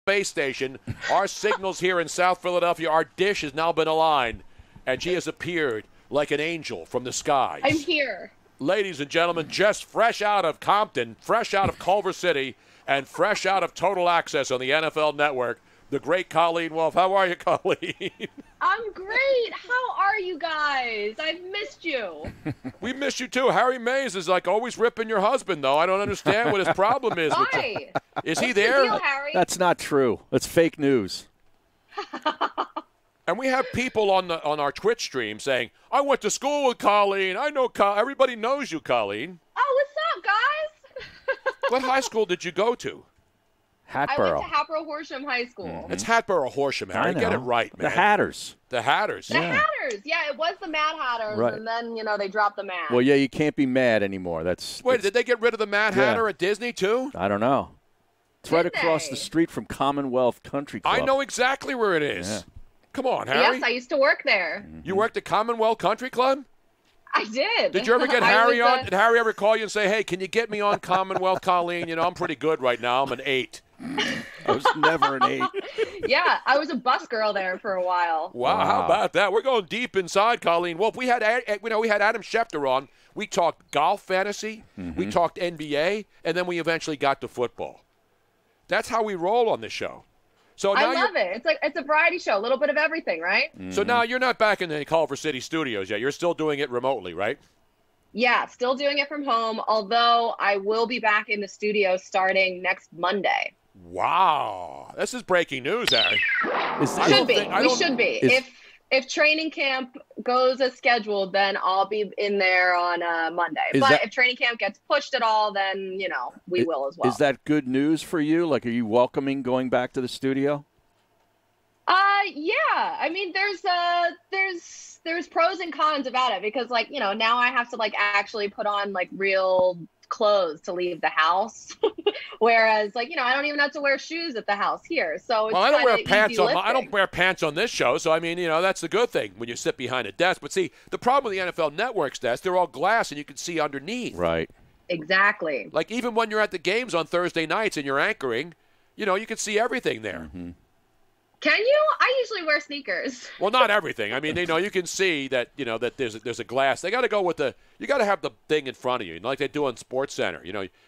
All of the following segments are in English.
space station. Our signals here in South Philadelphia, our dish has now been aligned, and she has appeared like an angel from the skies. I'm here. Ladies and gentlemen, just fresh out of Compton, fresh out of Culver City, and fresh out of Total Access on the NFL Network, the great Colleen Wolfe. How are you, Colleen? I'm great. How are you guys? I've missed you. We miss you too. Harry Mays is like always ripping your husband, though. I don't understand what his problem is. Why? Is he What's there? the deal, Harry? That's not true. That's fake news. And we have people on our Twitch stream saying, "I went to school with Colleen. I know everybody knows you, Colleen." Oh, what's up, guys? What high school did you go to? Hatboro. I went to Hatboro Horsham High School. Mm-hmm. It's Hatboro Horsham, Harry. Get it right, man. The Hatters. The Hatters. The Hatters. Yeah, it was the Mad Hatters, Right. and then, they dropped the Mad. Well, yeah, you can't be mad anymore. Wait, did they get rid of the Mad Hatter at Disney, too? I don't know. It's right Did across they? the street from Commonwealth Country Club. I know exactly where it is. Yeah. Come on, Harry. Yes, I used to work there. You worked at Commonwealth Country Club? I did. Did you ever get I Harry was, on? Did Harry ever call you and say, "Hey, can you get me on Commonwealth, Colleen? I'm pretty good right now. I'm an 8." I was never an 8. Yeah, I was a bus girl there for a while. Wow, how about that? We're going deep inside, Colleen Wolfe. We had Adam Schefter on. We talked golf fantasy. We talked NBA, and then we eventually got to football. That's how we roll on this show. So now I love it. It's a variety show, a little bit of everything, right? So now you're not back in the Culver City studios yet. You're still doing it remotely, right? Yeah, still doing it from home, although I will be back in the studio starting next Monday. Wow. This is breaking news, Harry. We should be. If training camp goes as scheduled, then I'll be in there on Monday. But if training camp gets pushed at all, then, we will as well. Is that good news for you? Like, are you welcoming going back to the studio? Yeah. I mean, there's pros and cons about it because, now I have to, actually put on, real clothes to leave the house. Whereas, I don't even have to wear shoes at the house here. So it's I don't wear pants on. I don't wear pants on this show. So I mean, that's the good thing when you sit behind a desk. But see, the problem with the NFL Network's desk, they're all glass and you can see underneath. Right. Exactly. Like even when you're at the games on Thursday nights and you're anchoring, you can see everything there. Mm-hmm. Can you? I usually wear sneakers. Well, not everything. I mean, you can see that, that there's a glass. They got to go with you got to have the thing in front of you, like they do on Sports Center.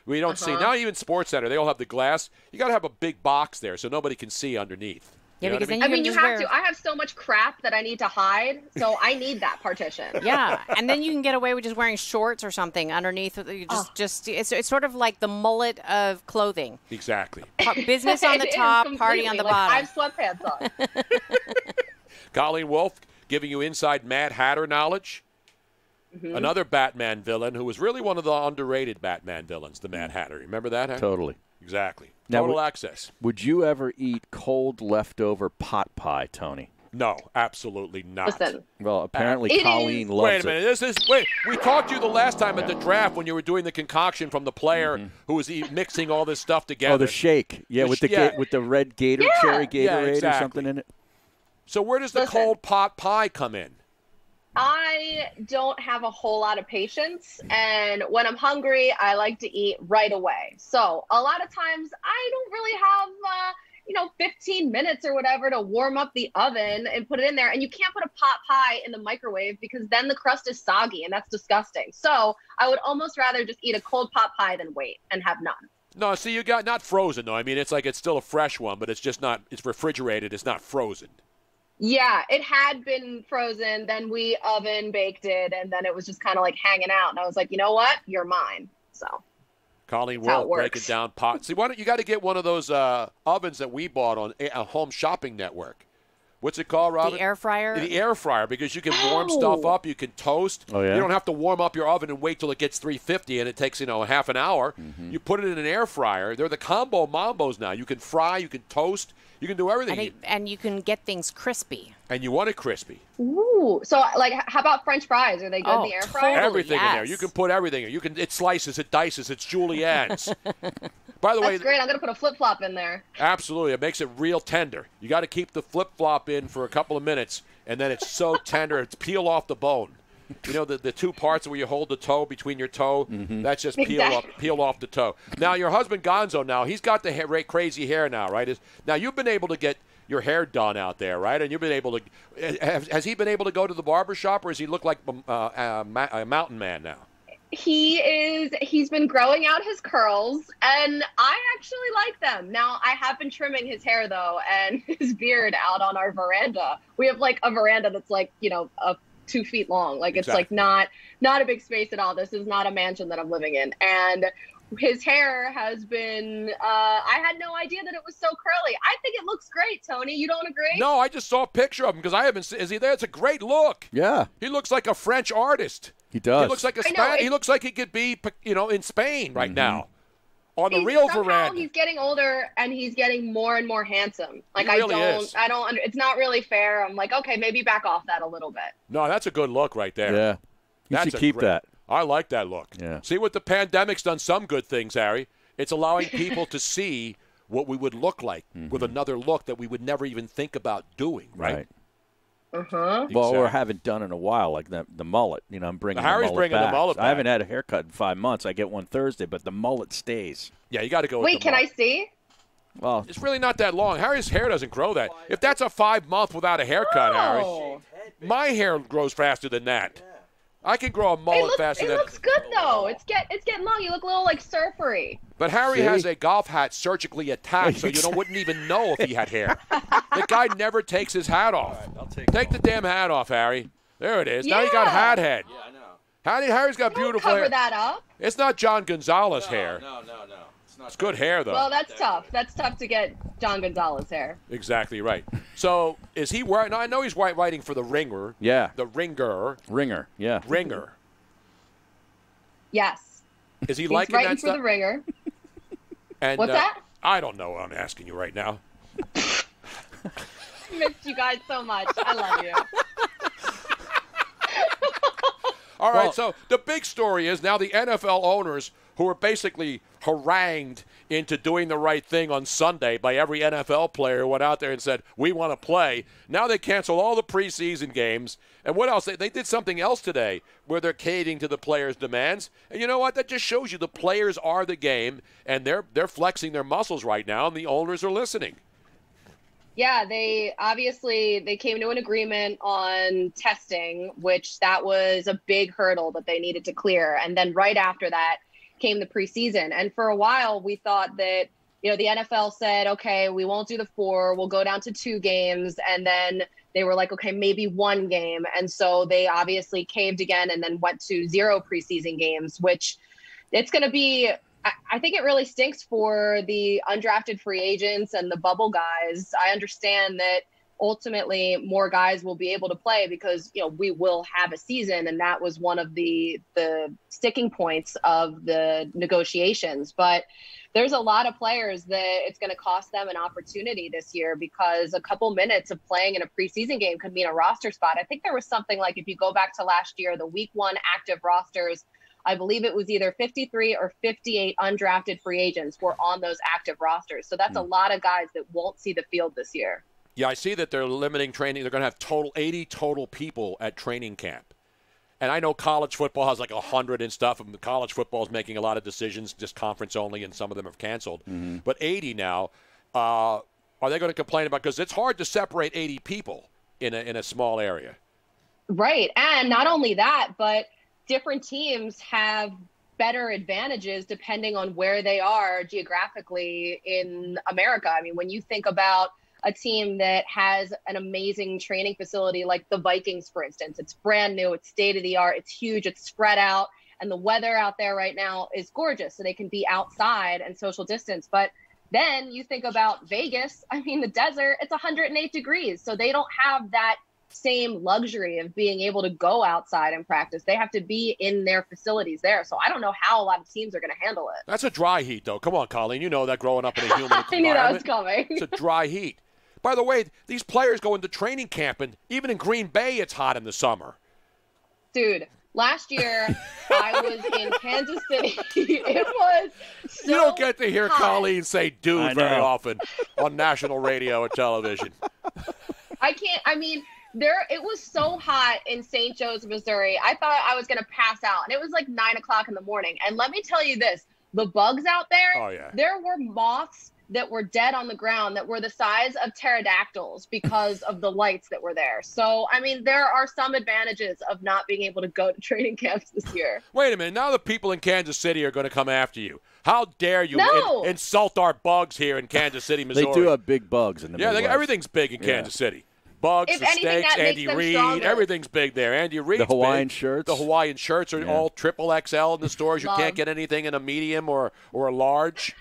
We don't see now even Sports Center. They all have the glass. You got to have a big box there so nobody can see underneath. Yeah, because then you have to. I have so much crap that I need to hide, so I need that partition. Yeah, and then you can get away with just wearing shorts or something underneath. It's sort of like the mullet of clothing. Exactly. Business on the top, party on the bottom. I have sweatpants on. Colleen Wolfe giving you inside Mad Hatter knowledge. Mm-hmm. Another Batman villain who was really one of the underrated Batman villains, the Mad Hatter. Remember that, Harry? Totally. Exactly. Now, Total access. Would you ever eat cold leftover pot pie, Tony? No, absolutely not. Listen. Well, apparently Colleen loves it. Wait a minute. We talked to you the last time at the draft when you were doing the concoction from the player who was mixing all this stuff together. Oh, the shake. Yeah, with the red Gator cherry Gatorade exactly. or something in it. So where does the cold pot pie come in? I don't have a whole lot of patience, and when I'm hungry, I like to eat right away. So a lot of times I don't really have, 15 minutes or whatever to warm up the oven and put it in there. And you can't put a pot pie in the microwave because then the crust is soggy, and that's disgusting. So I would almost rather just eat a cold pot pie than wait and have none. No, see, you got not frozen, though. I mean, it's still a fresh one, but it's just not, it's refrigerated. It's not frozen. Yeah, it had been frozen, then we oven baked it, and then it was just kind of hanging out. And I was like, you know what? You're mine. So Colleen Wolfe breaking down pot. See, why don't you got to get one of those ovens that we bought on a Home Shopping Network. What's it called, Robin? The air fryer? The air fryer, because you can warm stuff up. You can toast. Oh, yeah? You don't have to warm up your oven and wait till it gets 350 and it takes, half an hour. Mm-hmm. You put it in an air fryer. They're the combo mambos now. You can fry. You can toast. You can do everything. And you can get things crispy. And you want it crispy. Ooh. So, how about French fries? Are they good in the air fryer? Everything in there. You can put everything in. It slices, it dices, it's juliennes. By the way, that's great. I'm going to put a flip-flop in there. Absolutely. It makes it real tender. You got to keep the flip-flop in for a couple of minutes, and then it's so tender, it's peel off the bone. You know, the two parts where you hold the toe between your toe, that's just peel off the toe. Now, your husband Gonzo, now, he's got the crazy hair now, right? Now, you've been able to get your hair done out there, right? And you've been able to – has he been able to go to the barber shop, or does he look like a mountain man now? He's been growing out his curls, and I actually like them. Now, I have been trimming his hair, though, and his beard out on our veranda. We have, like, a veranda that's, like, 2 feet long. Like, it's, like, not a big space at all. This is not a mansion that I'm living in. And his hair has been I had no idea that it was so curly. I think it looks great, Tony. You don't agree? No, I just saw a picture of him because I haven't seen – is he there? It's a great look. Yeah. He looks like a French artist. He does. He looks like he looks like he could be, in Spain right now, on the real veranda. He's getting older and he's getting more and more handsome. Like He really is. It's not really fair. I'm like, okay, maybe back off that a little bit. No, that's a good look right there. Yeah, you should keep that. I like that look. Yeah. See, what the pandemic's done some good things, Harry. It's allowing people to see what we would look like with another look that we would never even think about doing. Right. Well, or haven't done in a while, like the mullet. I'm bringing Harry's the mullet bringing back. the mullet back. I haven't had a haircut in 5 months. I get one Thursday, but the mullet stays. Yeah, you got to go. Wait, with the can mullet. I see? Well, it's really not that long. Harry's hair doesn't grow that. If that's a 5 month without a haircut, Harry, my hair grows faster than that. I can grow a mullet faster than. It looks good though. It's getting long. You look a little like surfery. But Harry has a golf hat surgically attached, so you wouldn't even know if he had hair. The guy never takes his hat off. Right, take the damn hat off, Harry. There it is. Now you got hat head. Yeah, I know. Harry's got beautiful cover hair. that up. It's not John Gonzalez hair. No. It's good hair, though. Well, that's tough. That's tough to get John Gonzalez hair. Exactly right. So, is he wearing? I know he's writing for the Ringer. Yeah. The Ringer. Ringer. Yeah. Ringer. Yes. Is he He's liking writing that for stuff? the Ringer. And, What's that? I don't know what I'm asking you right now. Missed you guys so much. I love you. All right, so the big story is now the NFL owners who were basically harangued into doing the right thing on Sunday by every NFL player who went out there and said, we want to play. Now they cancel all the preseason games. And what else? They did something else today where they're catering to the players' demands. And you know what? That just shows you the players are the game, and they're flexing their muscles right now, and the owners are listening. Yeah, they came to an agreement on testing, which that was a big hurdle that they needed to clear. And then right after that came the preseason. And for a while, we thought that, the NFL said, okay, we won't do the 4, we'll go down to 2 games. And then they were like, okay, maybe 1 game. And so they obviously caved again and then went to 0 preseason games, which it's going to be, I think it really stinks for the undrafted free agents and the bubble guys. I understand that ultimately more guys will be able to play because, we will have a season. And that was one of the sticking points of the negotiations. But there's a lot of players that it's going to cost them an opportunity this year because a couple minutes of playing in a preseason game could mean a roster spot. I think there was something like, if you go back to last year, the week 1 active rosters, I believe it was either 53 or 58 undrafted free agents were on those active rosters. So that's a lot of guys that won't see the field this year. Yeah, I see that they're limiting training. They're going to have 80 total people at training camp. And I know college football has like 100 and stuff, and college football is making a lot of decisions, just conference only, and some of them have canceled. But 80 now, are they going to complain about? Because it's hard to separate 80 people in a small area. Right, and not only that, but different teams have better advantages depending on where they are geographically in America. I mean, when you think about a team that has an amazing training facility like the Vikings, for instance, it's brand new, it's state of the art, it's huge, it's spread out, and the weather out there right now is gorgeous, so they can be outside and social distance. But then you think about Vegas, I mean, the desert, it's 108 degrees, so they don't have that same luxury of being able to go outside and practice. They have to be in their facilities there. So I don't know how a lot of teams are going to handle it. That's a dry heat, though. Come on, Colleen. You know that growing up in a humid environment. I knew that was coming. It's a dry heat. By the way, these players go into training camp, and even in Green Bay, it's hot in the summer. Dude, last year I was in Kansas City. It was so You don't get to hear hot. Colleen say dude very often on national radio or television. I can't. I mean, It was so hot in St. Joe's, Missouri. I thought I was going to pass out. And it was like 9 o'clock in the morning. And let me tell you this, the bugs out there, there were moths that were dead on the ground that were the size of pterodactyls because of the lights that were there. So, I mean, there are some advantages of not being able to go to training camps this year. Wait a minute. Now the people in Kansas City are going to come after you. How dare you insult our bugs here in Kansas City, Missouri? They do have big bugs in the Midwest. Everything's big in Kansas City. Bugs, the steaks, Andy Reid, everything's big there. Andy Reid's the Hawaiian big. shirts. The Hawaiian shirts are all triple XL in the stores. You can't get anything in a medium or a large.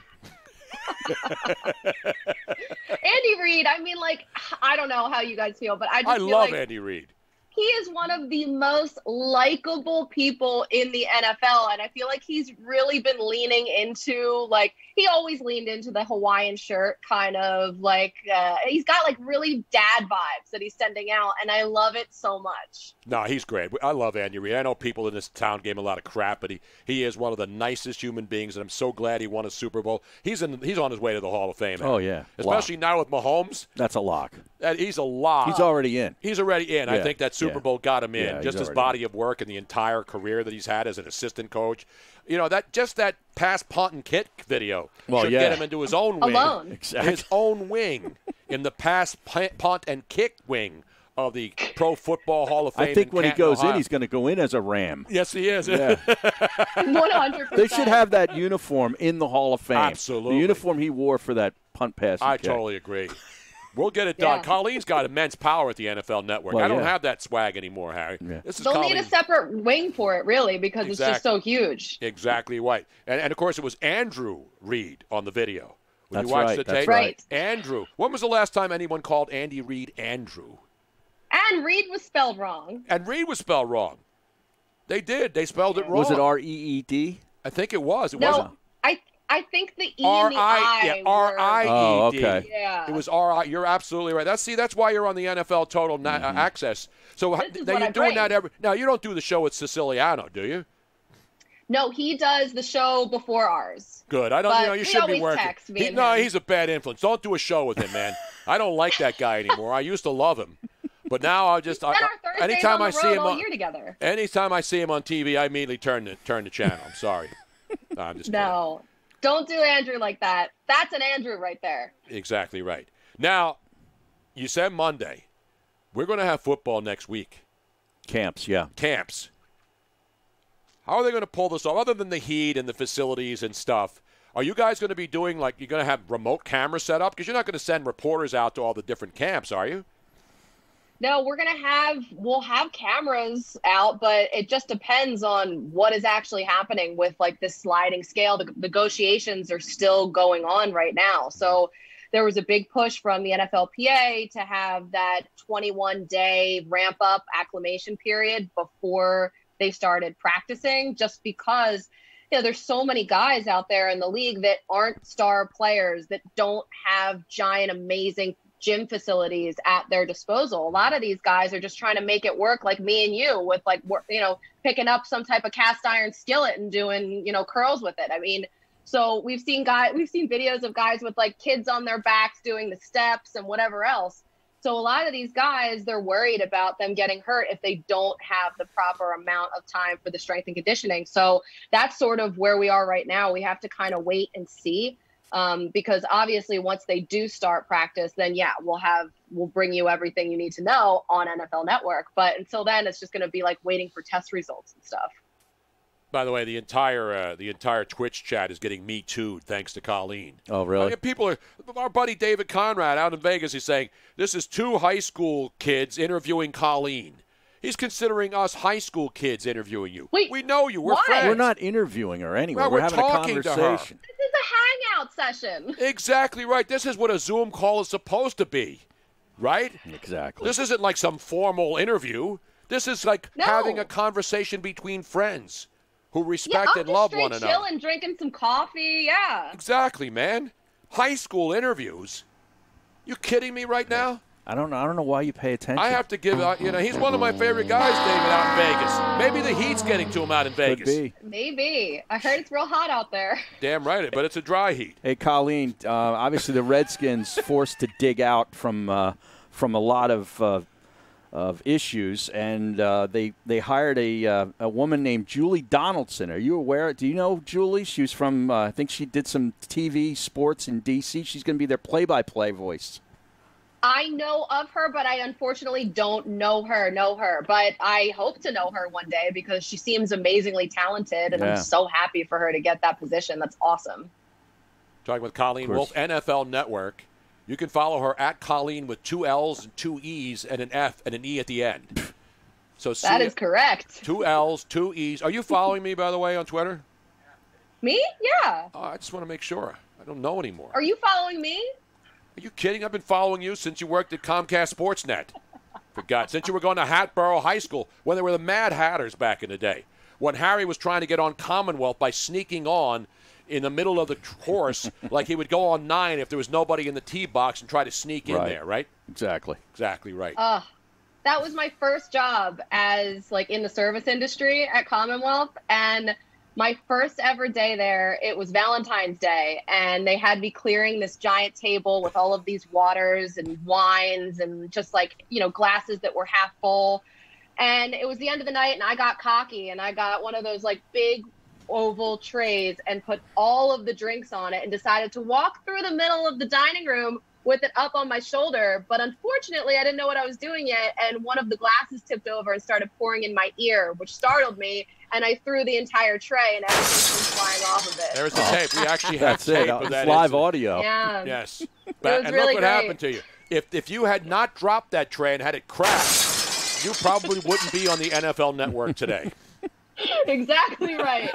Andy Reid, I mean, like, I don't know how you guys feel, but I feel love like Andy Reid. He is one of the most likable people in the NFL, and I feel like he's really been leaning into, like, he always leaned into the Hawaiian shirt, kind of like, he's got like really dad vibes that he's sending out, and I love it so much. No, he's great. I love Andy Reid. I know people in this town gave him a lot of crap, but he is one of the nicest human beings, and I'm so glad he won a Super Bowl. He's on his way to the Hall of Fame. Oh, yeah. Especially now with Mahomes. That's a lock. He's a lock. He's already in. He's already in. Yeah. I think that Super Bowl got him in. Yeah, just his body of work and the entire career that he's had as an assistant coach. You know, that pass, punt, and kick video should get him into his own wing. Alone. Exactly. His own wing in the pass, punt, and kick wing of the Pro Football Hall of Fame. I think when he goes Ohio. in, he's going to go in as a Ram. Yes, he is. Yeah. 100%. They should have that uniform in the Hall of Fame. Absolutely. The uniform he wore for that punt pass. I totally agree. We'll get it done. Yeah. Colleen's got immense power at the NFL Network. Well, I don't have that swag anymore, Harry. Yeah. This is They'll Colleen. need a separate wing for it, really, because it's just so huge. Exactly right. And of course, it was Andrew Reid on the video. When That's you watch right. the That's tape, right. Andrew. When was the last time anyone called Andy Reid Andrew? And Reid was spelled wrong. And Reid was spelled wrong. They did. They spelled it wrong. Was it R-E-E-D? I think it was. It No, wasn't. I think the E and the I were... R-I-E-D. Oh, okay. Yeah. It was R-I. You're absolutely right. That's why you're on the NFL Total Access. So This is now what you're I doing bring. that every. Now you don't do the show with Siciliano, do you? No, he does the show before ours. Good. I don't. But You know, you he should be always working. texts me and No, him. he's a bad influence. Don't do a show with him, man. I don't like that guy anymore. I used to love him, but now I just. Spent our Thursdays anytime on I the see road him all on. year together. Anytime I see him on TV, I immediately turn the channel. I'm sorry. No, I'm just No, don't do Andrew like that. That's an Andrew right there. kidding. Exactly right. Now, you said Monday. We're going to have football next week. Camps, yeah. Camps. How are they going to pull this off? Other than the heat and the facilities and stuff, are you guys going to be doing, like, you're going to have remote camera set up? Because you're not going to send reporters out to all the different camps, are you? No, we'll have cameras out, but it just depends on what is actually happening with like this sliding scale. The negotiations are still going on right now. So there was a big push from the NFLPA to have that 21-day ramp up acclimation period before they started practicing, just because, you know, there's so many guys out there in the league that aren't star players, that don't have giant, amazing gym facilities at their disposal. A lot of these guys are just trying to make it work, like me and you, with like, you know, picking up some type of cast iron skillet and doing, you know, curls with it. I mean, so we've seen videos of guys with like kids on their backs doing the steps and whatever else. So a lot of these guys, they're worried about them getting hurt if they don't have the proper amount of time for the strength and conditioning. So that's sort of where we are right now. We have to kind of wait and see. Because obviously once they do start practice, then yeah, we'll bring you everything you need to know on NFL Network. But until then, it's just going to be like waiting for test results and stuff. By the way, the entire Twitch chat is getting Me Too'd thanks to Colleen. Oh, really? Our buddy David Conrad out in Vegas is saying, this is two high school kids interviewing Colleen. He's considering us high school kids interviewing you. Wait, we know you. We're why? friends. We're not interviewing her anyway. Well, we're we're having a talking to her. conversation. This is a hangout session. Exactly right. This is what a Zoom call is supposed to be, right? Exactly. This isn't like some formal interview. This is like having a conversation between friends who respect and love one another. Chilling, drinking some coffee, yeah. Exactly, man. High school interviews. You kidding me right now? I don't know why you pay attention. I have to give, he's one of my favorite guys, David, out in Vegas. Maybe the heat's getting to him out in Vegas. Could be. Maybe. I heard it's real hot out there. Damn right, but it's a dry heat. Hey, Colleen, obviously the Redskins forced to dig out from a lot of of issues, and they hired a woman named Julie Donaldson. Are you aware? Do you know Julie? She was from I think she did some TV sports in D.C. She's going to be their play-by-play voice. I know of her, but I unfortunately don't know her. But I hope to know her one day because she seems amazingly talented, and I'm so happy for her to get that position. That's awesome. Talking with Colleen Wolfe, NFL Network. You can follow her at Colleen with 2 L's and 2 E's and an F and an E at the end. So that is correct. 2 L's, 2 E's. Are you following me, by the way, on Twitter? Me? Yeah. Oh, I just want to make sure. I don't know anymore. Are you following me? Are you kidding? I've been following you since you worked at Comcast Sportsnet. For God, since you were going to Hatboro High School when they were the Mad Hatters back in the day. When Harry was trying to get on Commonwealth by sneaking on in the middle of the course, like he would go on 9 if there was nobody in the tee box and try to sneak in there, right? Exactly. Exactly right. That was my first job as in the service industry at Commonwealth, and my first ever day there, it was Valentine's Day, and they had me clearing this giant table with all of these waters and wines and just glasses that were half full. And it was the end of the night, and I got cocky, and I got one of those big oval trays and put all of the drinks on it and decided to walk through the middle of the dining room with it up on my shoulder. But unfortunately, I didn't know what I was doing yet, and one of the glasses tipped over and started pouring in my ear, which startled me, and I threw the entire tray, and everything came flying off of it. There's the tape. We actually have tape of that. Live audio. Yeah. Yes. And look really what happened to you. If you had not dropped that tray and had it crash, you probably wouldn't be on the NFL Network today. Exactly right.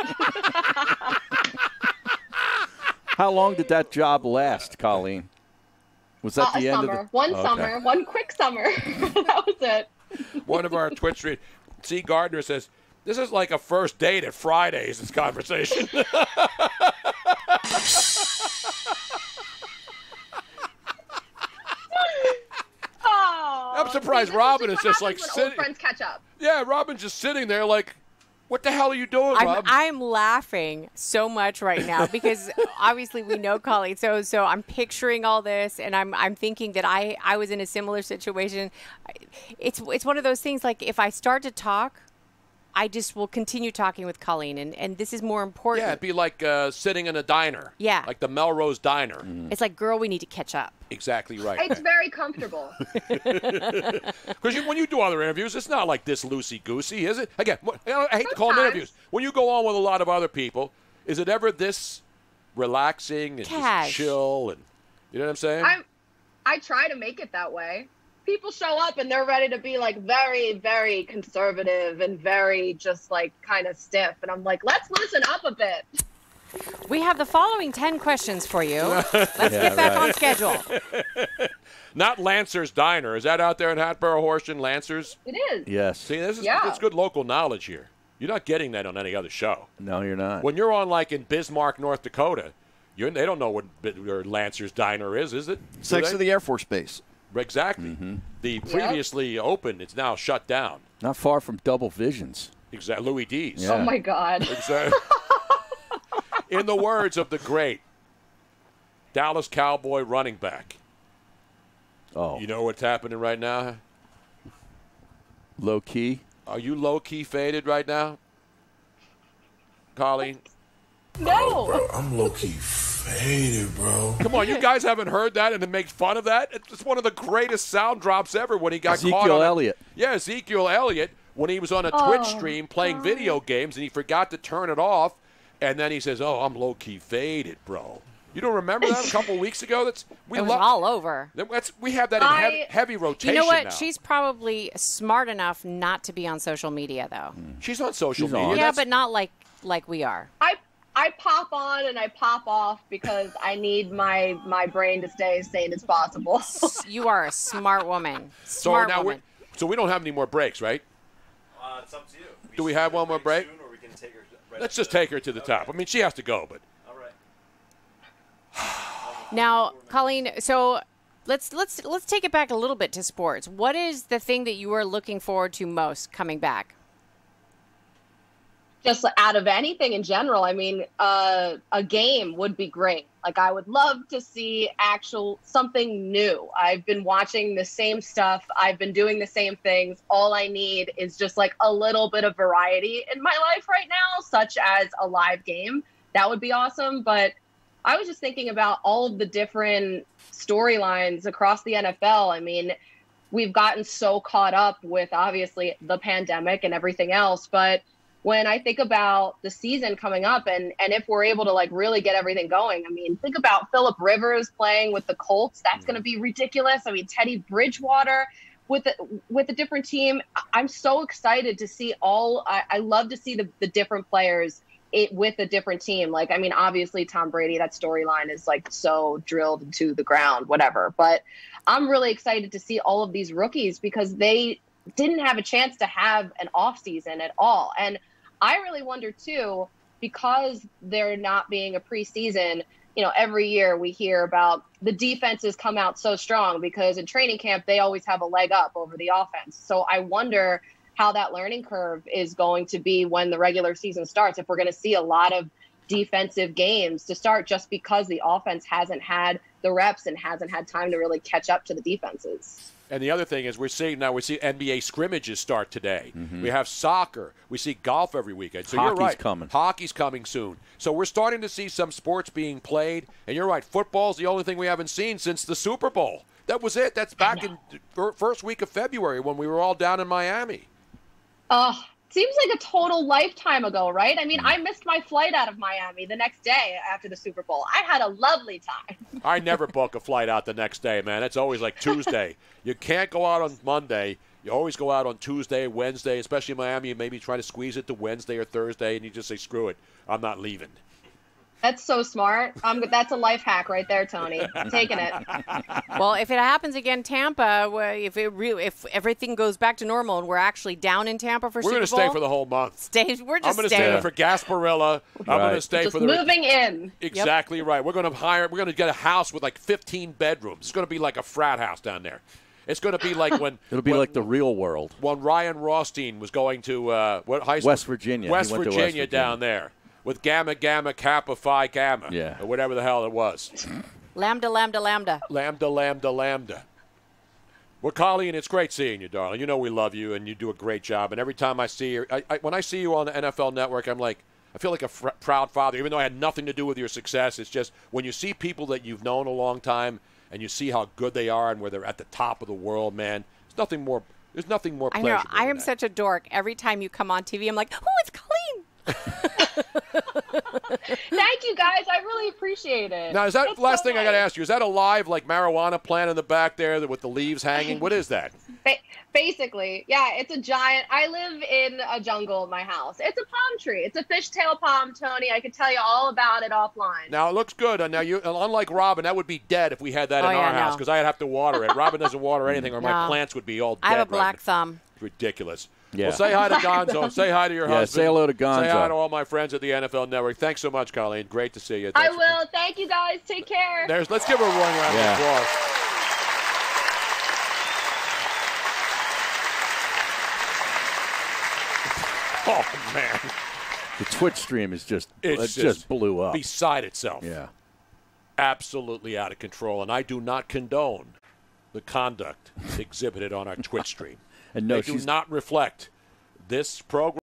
How long did that job last, Colleen? Was that the end summer. of the One summer. One quick summer. That was it. One of our Twitch streams, C. Gardner says, this is like a first date at Fridays, this conversation. I'm surprised Robin is just sitting. Old friends catch up. Yeah, Robin's just sitting there what the hell are you doing, Rob? I'm laughing so much right now because obviously we know Colleen. So I'm picturing all this, and I'm thinking that I was in a similar situation. It's one of those things, if I start to talk, I just will continue talking with Colleen, and this is more important. Yeah, it'd be like sitting in a diner. Yeah. Like the Melrose Diner. It's like, girl, we need to catch up. Exactly right. It's very comfortable. Because when you do other interviews, it's not like this loosey-goosey, is it? Again, I hate to call them interviews. When you go on with a lot of other people, is it ever this relaxing and just chill? And you know what I'm saying? I try to make it that way. People show up and they're ready to be very, very conservative and very just kind of stiff. And I'm like, let's loosen up a bit. We have the following 10 questions for you. Let's get back on schedule. Not Lancer's Diner. Is that out there in Hatboro, Horsham, Lancer's? It is. Yes. See, it's good local knowledge here. You're not getting that on any other show. No, you're not. When you're on in Bismarck, North Dakota, they don't know what Lancer's Diner is it? Next to the Air Force Base. Exactly. Mm-hmm. The previously open, it's now shut down. Not far from Double Visions. Exactly. Louis D's. Yeah. Oh, my God. Exactly. In the words of the great Dallas Cowboy running back. Oh. You know what's happening right now? Low key? Are you low-key faded right now, Colleen? No. Bro, I'm low-key faded, bro. Come on, you guys haven't heard that and then make fun of that? It's one of the greatest sound drops ever when he got caught on Ezekiel Elliott. Yeah, Ezekiel Elliott, when he was on a Twitch stream playing video games and he forgot to turn it off, and then he says, oh, I'm low-key faded, bro. You don't remember that a couple weeks ago? It was all over. We have that in heavy rotation now. You know what? Now. She's probably smart enough not to be on social media, though. She's on social media. Yeah, but not like we are. I pop on and I pop off because I need my brain to stay as sane as possible. You are a smart woman. So we don't have any more breaks, right? It's up to you. Do we have one more break? Soon, or we can take her right Let's just take her to the top. I mean, she has to go, but. All right. Now, Colleen, so let's take it back a little bit to sports. What is the thing that you are looking forward to most coming back? Just out of anything in general, I mean, a game would be great. Like, I would love to see something new. I've been watching the same stuff. I've been doing the same things. All I need is just like a little bit of variety in my life right now, such as a live game. That would be awesome. But I was just thinking about all of the different storylines across the NFL. I mean, we've gotten so caught up with obviously the pandemic and everything else, but when I think about the season coming up and if we're able to like really get everything going, I mean, think about Phillip Rivers playing with the Colts. That's going to be ridiculous. I mean, Teddy Bridgewater with a different team. I'm so excited to see I love to see the different players with a different team. Like, I mean, obviously Tom Brady, that storyline is like so drilled into the ground, whatever. But I'm really excited to see all of these rookies because they didn't have a chance to have an off season at all. And I really wonder, too, because there not being a preseason, every year we hear about the defenses come out so strong because in training camp, they always have a leg up over the offense. So I wonder how that learning curve is going to be when the regular season starts, if we're going to see a lot of defensive games to start just because the offense hasn't had the reps and hasn't had time to really catch up to the defenses. And the other thing is we see NBA scrimmages start today. Mm-hmm. We have soccer. We see golf every weekend. So Hockey's you're right. coming. Hockey's coming soon. So we're starting to see some sports being played. And you're right. Football's the only thing we haven't seen since the Super Bowl. That was it. That's back in the first week of February when we were all down in Miami. Seems like a total lifetime ago, right? I mean, I missed my flight out of Miami the next day after the Super Bowl. I had a lovely time. I never book a flight out the next day, man. It's always like Tuesday. You can't go out on Monday. You always go out on Tuesday, Wednesday, especially in Miami. You maybe try to squeeze it to Wednesday or Thursday, and you just say, screw it. I'm not leaving. That's so smart. That's a life hack right there, Tony. I'm taking it. Well, if it happens again, Tampa, if everything goes back to normal and we're actually down in Tampa for Super Bowl, we're going to stay for the whole month. We're just I'm going to stay there for Gasparilla. I'm going to stay just for the moving in. Exactly right. We're going to get a house with like 15 bedrooms. It's going to be like a frat house down there. It's going to be like when it'll be like the real world. When Ryan Rothstein was going to what high school? West Virginia. West Virginia down there. With Gamma, Gamma, Kappa, Phi, Gamma. Yeah. Or whatever the hell it was. Lambda, Lambda, Lambda. Lambda, Lambda, Lambda. Well, Colleen, it's great seeing you, darling. You know we love you, and you do a great job. And every time I see you, when I see you on the NFL Network, I'm like, I feel like a proud father, even though I had nothing to do with your success. It's just when you see people that you've known a long time, and you see how good they are and where they're at the top of the world, man, there's nothing more pleasurable. I know. I am than such a dork. Every time you come on TV, I'm like, oh, it's Colleen. Thank you, guys. I really appreciate it. Now, is that last thing I got to ask you? Is that a live, like, marijuana plant in the back there with the leaves hanging? What is that? Basically, yeah, it's a giant. I live in a jungle in my house. It's a palm tree. It's a fishtail palm, Tony. I could tell you all about it offline. Now, it looks good. Now, unlike Robin, that would be dead if we had that in our house because I'd have to water it. Robin doesn't water anything or my plants would be all dead. I have a black thumb. It's ridiculous. Yeah. Well, say hi to Gonzo. Say hi to your husband. Say hello to Gonzo. Say hi to all my friends at the NFL Network. Thanks so much, Colleen. Great to see you. I will. Thank you, guys. Take care. Let's give her a roaring round of applause. Oh, man. The Twitch stream is just blew up. Beside itself. Yeah. Absolutely out of control. And I do not condone the conduct exhibited on our Twitch stream. And no, they do not reflect this program.